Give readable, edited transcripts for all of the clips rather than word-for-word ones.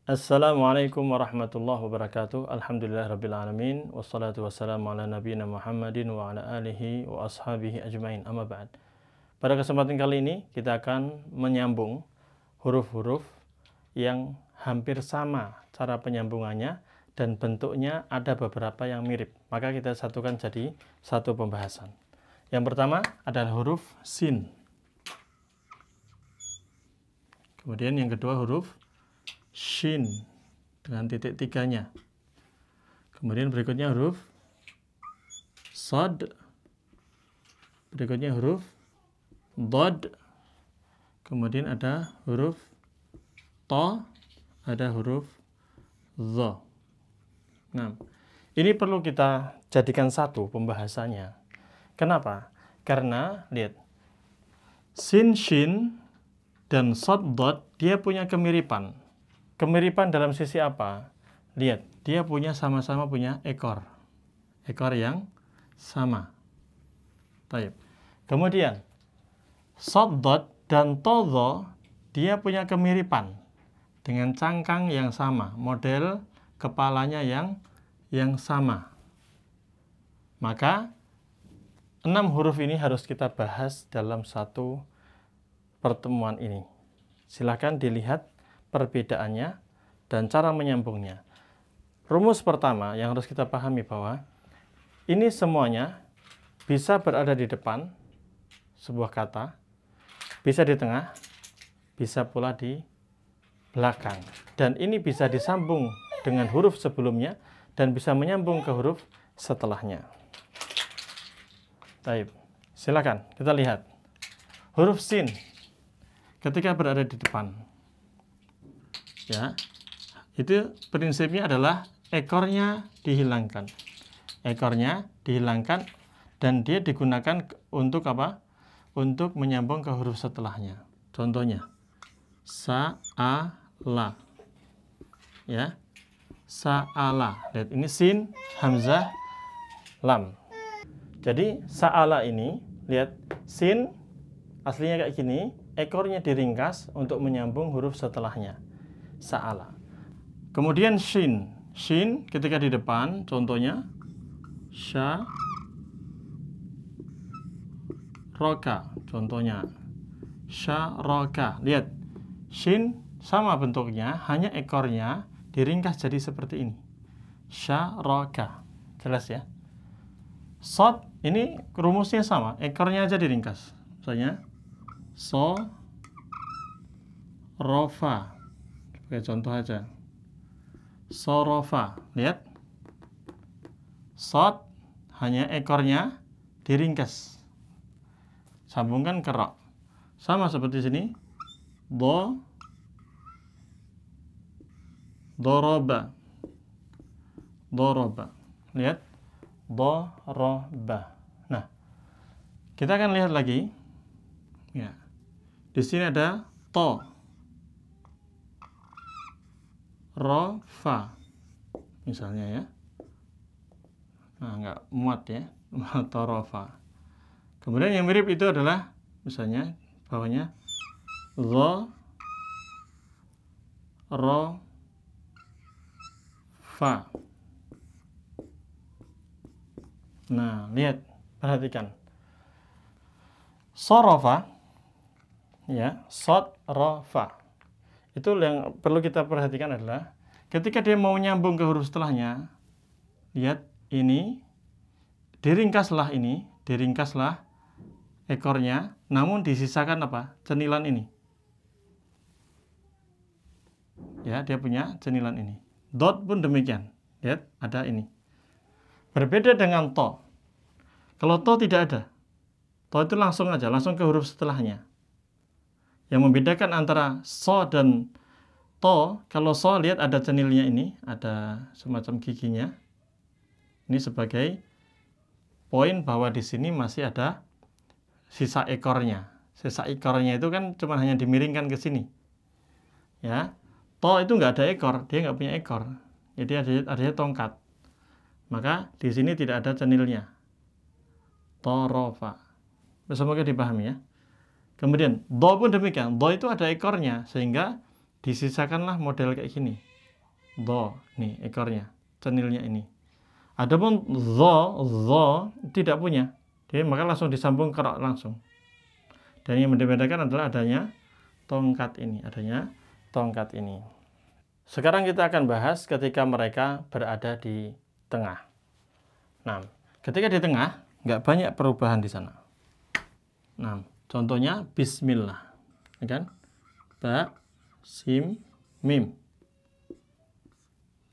Assalamualaikum warahmatullahi wabarakatuh. Alhamdulillahirrabbilalamin. Wassalatu wassalamu ala nabiyina Muhammadin wa ala alihi wa ashabihi ajmain. Amma ba'd. Pada kesempatan kali ini kita akan menyambung huruf-huruf yang hampir sama cara penyambungannya dan bentuknya ada beberapa yang mirip. Maka kita satukan jadi satu pembahasan. Yang pertama adalah huruf sin. Kemudian yang kedua huruf shin dengan titik tiganya. Kemudian berikutnya huruf sad. Berikutnya huruf dad. Kemudian ada huruf ta, ada huruf dha. Nah, ini perlu kita jadikan satu pembahasannya. Kenapa? Karena lihat, sin shin dan sad dad dia punya kemiripan. Kemiripan dalam sisi apa? Lihat, dia sama-sama punya ekor. Ekor yang sama. Baik. Kemudian, sad dad dan ta dha dia punya kemiripan dengan cangkang yang sama, model kepalanya yang sama. Maka 6 huruf ini harus kita bahas dalam satu pertemuan ini. Silakan dilihat perbedaannya dan cara menyambungnya. Rumus pertama yang harus kita pahami bahwa ini semuanya bisa berada di depan sebuah kata, bisa di tengah, bisa pula di belakang. Dan ini bisa disambung dengan huruf sebelumnya dan bisa menyambung ke huruf setelahnya. Baik, silakan kita lihat. Huruf sin ketika berada di depan. Ya, itu prinsipnya adalah ekornya dihilangkan. Ekornya dihilangkan dan dia digunakan untuk apa? Untuk menyambung ke huruf setelahnya. Contohnya, sa'ala. Ya, sa'ala. Lihat, ini sin, hamzah, lam. Jadi, sa'ala ini, lihat, sin aslinya kayak gini, ekornya diringkas untuk menyambung huruf setelahnya. Sa'ala. Kemudian shin. Shin ketika di depan, contohnya sya roka. Contohnya sya roka. Lihat, shin sama bentuknya, hanya ekornya diringkas jadi seperti ini. Sya roka. Jelas ya? Sod ini rumusnya sama, ekornya aja diringkas. Misalnya so rofa. Oke, contoh aja. Sorofa. Lihat. Sod hanya ekornya diringkas. Sambungkan ke ro. Sama seperti sini. Doroba. Doroba. Lihat. Doroba. Nah, kita akan lihat lagi. Ya. Di sini ada to. Rofa misalnya ya. Nah, nggak muat ya. Torofa. Kemudian yang mirip itu adalah misalnya bawahnya zo ro fa. Nah, lihat, perhatikan. Sorofa ya, sod rofa. Itu yang perlu kita perhatikan adalah ketika dia mau nyambung ke huruf setelahnya, lihat ini, diringkaslah ekornya, namun disisakan apa? Cenilan ini. Ya, dia punya cenilan ini. Dot pun demikian. Lihat, ada ini. Berbeda dengan to. Kalau to tidak ada. To itu langsung ke huruf setelahnya. Yang membedakan antara so dan to, kalau so lihat ada cenilnya ini, ada semacam giginya. Ini sebagai poin bahwa di sini masih ada sisa ekornya. Sisa ekornya itu kan cuma hanya dimiringkan ke sini. Ya, to itu nggak ada ekor, dia nggak punya ekor. Jadi adanya tongkat. Maka di sini tidak ada cenilnya. Torofa. Semoga dipahami ya. Kemudian, do pun demikian. Do itu ada ekornya, sehingga disisakanlah model kayak gini. Do, nih ekornya, cenilnya ini. Adapun zo tidak punya. Jadi maka langsung disambung kerok langsung. Dan yang membedakan adalah adanya tongkat ini, Sekarang kita akan bahas ketika mereka berada di tengah. Nah, ketika di tengah nggak banyak perubahan di sana. Nah, contohnya bismillah, ya kan? Ba, sim, mim.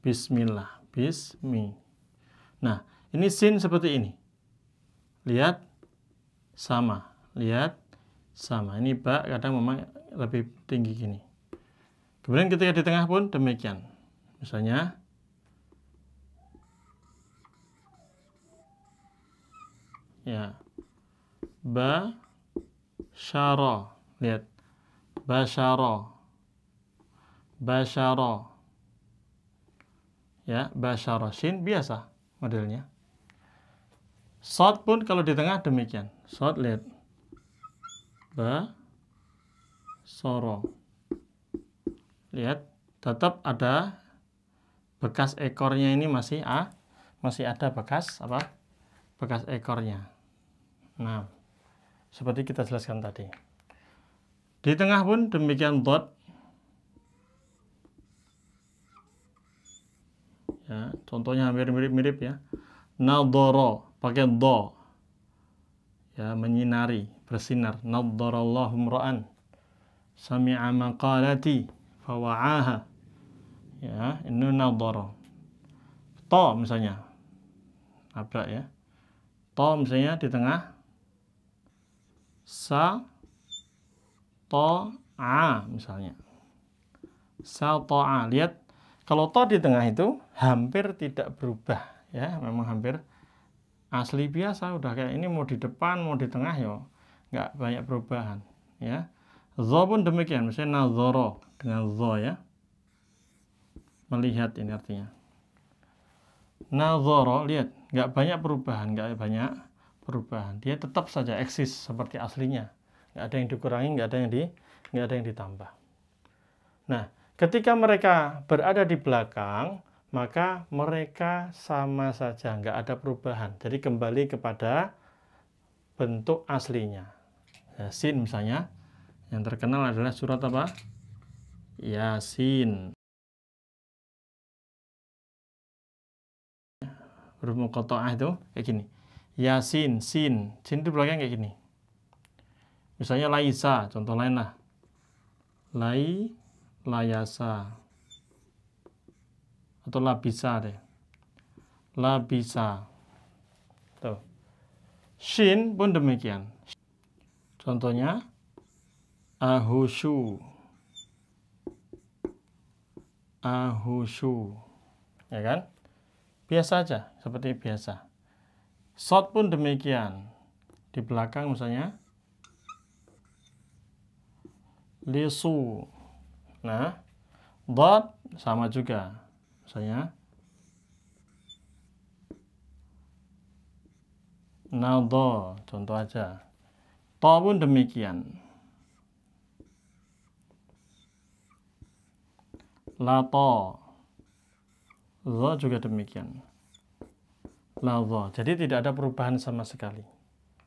Bismillah, bismi. Nah, ini sin seperti ini. Lihat sama, Ini ba kadang memang lebih tinggi gini. Kemudian ketika di tengah pun demikian. Misalnya ya, ba, syara. Lihat, basyara, ya, basyara, shin biasa modelnya. Shad pun kalau di tengah demikian. Shad, lihat, ba, soro. Lihat, tetap ada bekas ekornya ini masih ada bekas apa? Bekas ekornya. Nah, seperti kita jelaskan tadi. Di tengah pun demikian dot. Ya, contohnya hampir mirip-mirip ya. Nadhara pakai do. Ya, menyinari, bersinar. Nadharallahu imra'an sami'a maqalati fawa'aha. Ya, ini nadhara. To misalnya. Nabrak ya. To misalnya di tengah. Sa, to, a misalnya. Sa, to, a. Lihat, kalau to di tengah itu hampir tidak berubah. Ya, memang hampir asli biasa. Udah kayak ini mau di depan, mau di tengah ya. Nggak banyak perubahan. Ya. Zo pun demikian. Misalnya nazoro dengan zo ya. Melihat ini artinya. Nazoro, lihat. Nggak banyak perubahan. Dia tetap saja eksis seperti aslinya. Nggak ada yang dikurangi, nggak ada yang ditambah. Nah, ketika mereka berada di belakang, maka mereka sama saja, nggak ada perubahan. Jadi kembali kepada bentuk aslinya. Ya, sin misalnya, yang terkenal adalah surat apa? Yasin. Huruf muqatta'ah itu kayak gini. Yasin, sin di belakang kayak gini. Misalnya laisa, contoh lain lah. Layasa. Atau labisa deh. Labisa. Tuh. Shin pun demikian. Contohnya ahusyu. Ya kan? Biasa aja, seperti biasa. Shad pun demikian. Di belakang misalnya lisu. Nah, dot sama juga. Misalnya nado, contoh aja. To pun demikian. Lato. Zo juga demikian. Lazo. Jadi tidak ada perubahan sama sekali.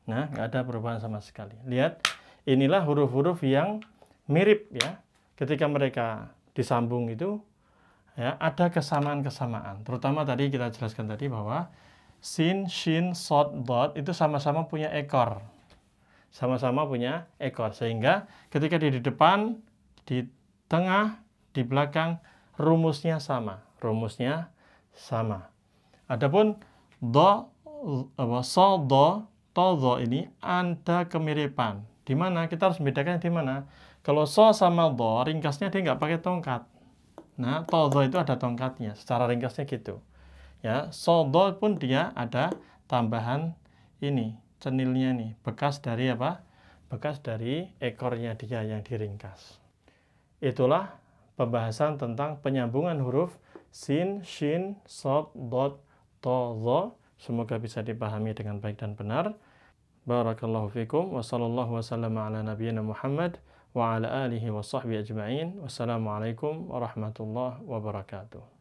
Nah, nggak ada perubahan sama sekali. Lihat, inilah huruf-huruf yang mirip ya. Ketika mereka disambung itu, ya ada kesamaan-kesamaan. Terutama tadi kita jelaskan tadi bahwa sin, shin, shad, dot itu sama-sama punya ekor. Sehingga ketika di depan, di tengah, di belakang, rumusnya sama. Adapun do, so, do, to, do ini ada kemiripan. Di mana? Kita harus membedakan di mana. Kalau so sama do, ringkasnya dia nggak pakai tongkat. Nah, to, do itu ada tongkatnya. Secara ringkasnya gitu. Ya, so, do pun dia ada tambahan ini, cenilnya nih. Bekas dari apa? Bekas dari ekornya dia yang diringkas. Itulah pembahasan tentang penyambungan huruf sin, shin, shad, dot, to, do. Semoga bisa dipahami dengan baik dan benar. Barakallahu fikum wa sallallahu wasallam ala nabiyyina Muhammad wa ala alihi wa sahbihi ajma'in. Wassalamualaikum warahmatullahi wabarakatuh.